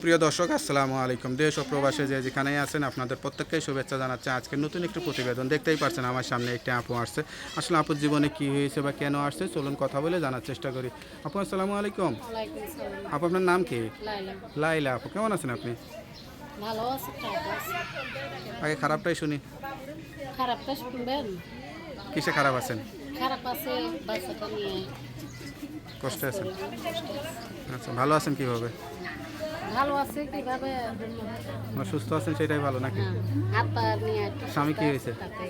প্রিয় দর্শক, আসসালামু আলাইকুম। দেশ ও প্রবাসে যে যেখানেই আছেন আপনাদের প্রত্যেককেই শুভেচ্ছা জানাচ্ছে। আজকে নতুন একটি প্রতিবেদন দেখতেই পাচ্ছেন, আমার সামনে একটি আপু আসছে। আসলে আপুর জীবনে কি হয়েছে বা কেন আসছে, চলুন কথা বলে জানার চেষ্টা করি। আপু আসসালামু আলাইকুম। ওয়ালাইকুম সালাম। আপু আপনার নাম কি? লাইলা। লাইলা আপু, কেমন আছেন আপনি? ভালো আছে, খারাপ আছে। আগে খারাপটাই শুনি। খারাপটা শুনবেন? কিসে খারাপ আছেন? খারাপ আছে বাচ্চাটা নিয়ে কাজ কষ্টে আছেন? করে কষ্টে আছে। আচ্ছা, ভালো আছেন কিভাবে? ভালো আছে কিভাবে? মানে সুস্থ আছেন সেটাই ভালো নাকি? হ্যাঁ, হাত পা নিয়ে একটু স্বামী কি সুস্থ হয়েছে? আছে তাতে।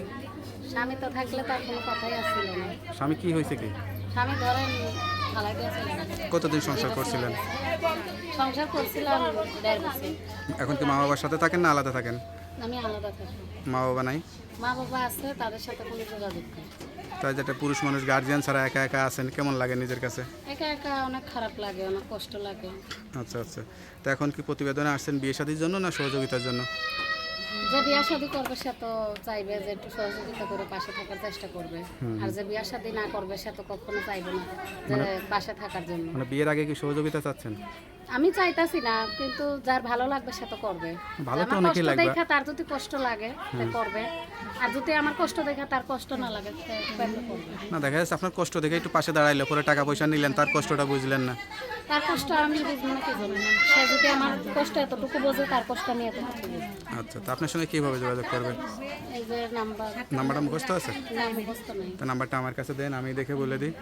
স্বামী তো থাকলে তার কোনো কথাই আসছিল না। স্বামী কি হয়েছে কি? স্বামী ধরেন ফালাই দিয়েছিল। কতদিন সংসার করছিলেন? সংসার করছিলাম 1.5 বছর। এখন কি মা বাবার সাথে থাকেন না আলাদা থাকেন? আমি আলাদা থাকি। মা বাবা নাই? মা বাবা আছে, তাদের সাথে কোনো যোগাযোগ নেই। তাই যেটা পুরুষ মানুষ গার্জিয়ান ছাড়া একা একা আছেন, কেমন লাগে নিজের কাছে? একা একা অনেক খারাপ লাগে, অনেক কষ্ট লাগে। আচ্ছা আচ্ছা। তো এখন কি প্রতিবেদনে আসছেন বিয়ে শাদীর জন্য না সহযোগিতার জন্য? যে বিয়া শাদী করবে সে তো চাইবে যে একটু সহযোগিতা করে পাশে থাকার চেষ্টা করবে। আর যে বিয়া শাদী না করবে সে তো কখনো চাইবে না যে পাশে থাকার জন্য। মানে বিয়ের আগে কি সহযোগিতা চাচ্ছেন? আমি চাইতাছি না, কিন্তু যার ভালো লাগবে সে তো করবে। ভালো তো আমার অনেকেই কষ্ট লাগবে। দেখা তার যদি কষ্ট লাগে সে করবে, আর যদি আমার কষ্ট দেখা তার কষ্ট না লাগে সে কেন করবে? না, দেখা যাচ্ছে আপনার কষ্ট দেখে একটু পাশে দাঁড়াইলে পরে টাকা পয়সা নিলেন, তার কষ্টটা বুঝলেন না। তার কষ্ট আমি বুঝবো না কি জন্য? সে যদি আমার কষ্ট এতটুকু বোঝে, তার কষ্ট আমি এতটুকু বুঝবো। আচ্ছা, তো আপনার সঙ্গে কীভাবে যোগাযোগ করবেন? এই যে নাম্বারটা মুখস্থ আছে? নাম মুখস্থ নেই। তো নাম্বারটা আমার কাছে দেন, আমি দেখে বলে দিই।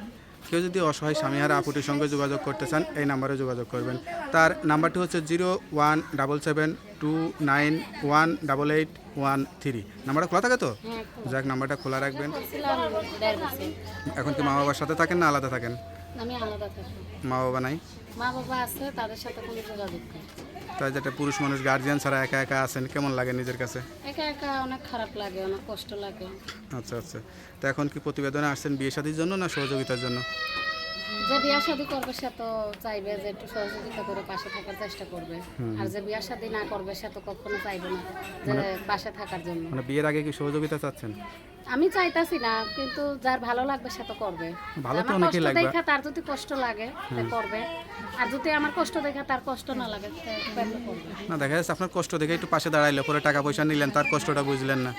কেউ যদি অসহায় স্বামীহারা আপুটির সঙ্গে যোগাযোগ করতে চান, এই নাম্বারে যোগাযোগ করবেন। তার নাম্বারটি হচ্ছে 017729188813। নাম্বারটা খোলা থাকে তো? হ্যাঁ, যাক, নাম্বারটা খোলা রাখবেন। করছিলাম 1.5 বছর। এখন কি মা বাবার সাথে থাকেন না আলাদা থাকেন? আমি আলাদা থাকি। মা বাবা নাই? মা বাবা আছে, তাদের সাথে কোনো যোগাযোগ নেই। তাই যেটা পুরুষ মানুষ গার্জিয়ান ছাড়া একা একা আছেন, কেমন লাগে নিজের কাছে? একা একা অনেক খারাপ লাগে, অনেক কষ্ট লাগে। আচ্ছা আচ্ছা। তো এখন কি প্রতিবেদনে আসছেন বিয়ে শাদীর জন্য না সহযোগিতার জন্য? যে বিয়া শাদী করবে সে তো চাইবে যে একটু সহযোগিতা করে পাশে থাকার চেষ্টা করবে। আর যে বিয়া শাদী না করবে সে তো কখনো চাইবে না যে পাশে থাকার জন্য। মানে বিয়ের আগে কি সহযোগিতা চাচ্ছেন? আমি চাইতাছি না, কিন্তু যার ভালো লাগবে সে তো করবে। ভালো তো আমার অনেকেই কষ্ট লাগবে। দেখা তার যদি কষ্ট লাগে সে করবে, আর যদি আমার কষ্ট দেখা তার কষ্ট না লাগে সে কেন করবে? না, দেখা যাচ্ছে আপনার কষ্ট দেখে একটু পাশে দাঁড়াইলে পরে টাকা পয়সা নিলেন, তার কষ্টটা বুঝলেন না।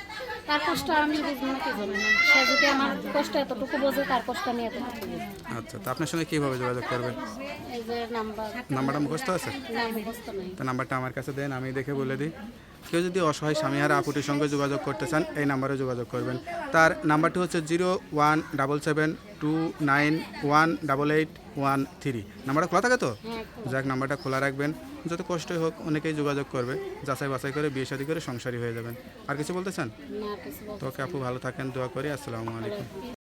তার কষ্ট আমি বুঝবো না কি জন্য? সে যদি আমার কষ্ট এতটুকু বোঝে, তার কষ্ট আমি এতটুকু বুঝবো। আচ্ছা, তো আপনার সঙ্গে কীভাবে যোগাযোগ করবেন? এই যে নাম্বারটা মুখস্থ আছে? নাম মুখস্থ নেই। তো নাম্বারটা আমার কাছে দেন, আমি দেখে বলে দিই। কেউ যদি অসহায় স্বামীহারা আপুটির সঙ্গে যোগাযোগ করতে চান, এই নাম্বারে যোগাযোগ করবেন। তার নাম্বারটি হচ্ছে 017729188813। নাম্বারটা খোলা থাকে তো? হ্যাঁ, যাক, নাম্বারটা খোলা রাখবেন। যত কষ্টই হোক অনেকেই যোগাযোগ করবে, যাচাই বাছাই করে বিয়ে শাদী করে সংসারী হয়ে যাবেন। আর কিছু বলতে চান? না কিছু তো ওকে আপু, ভালো থাকেন, দোয়া করি। আসসালামু আলাইকুম। বলতে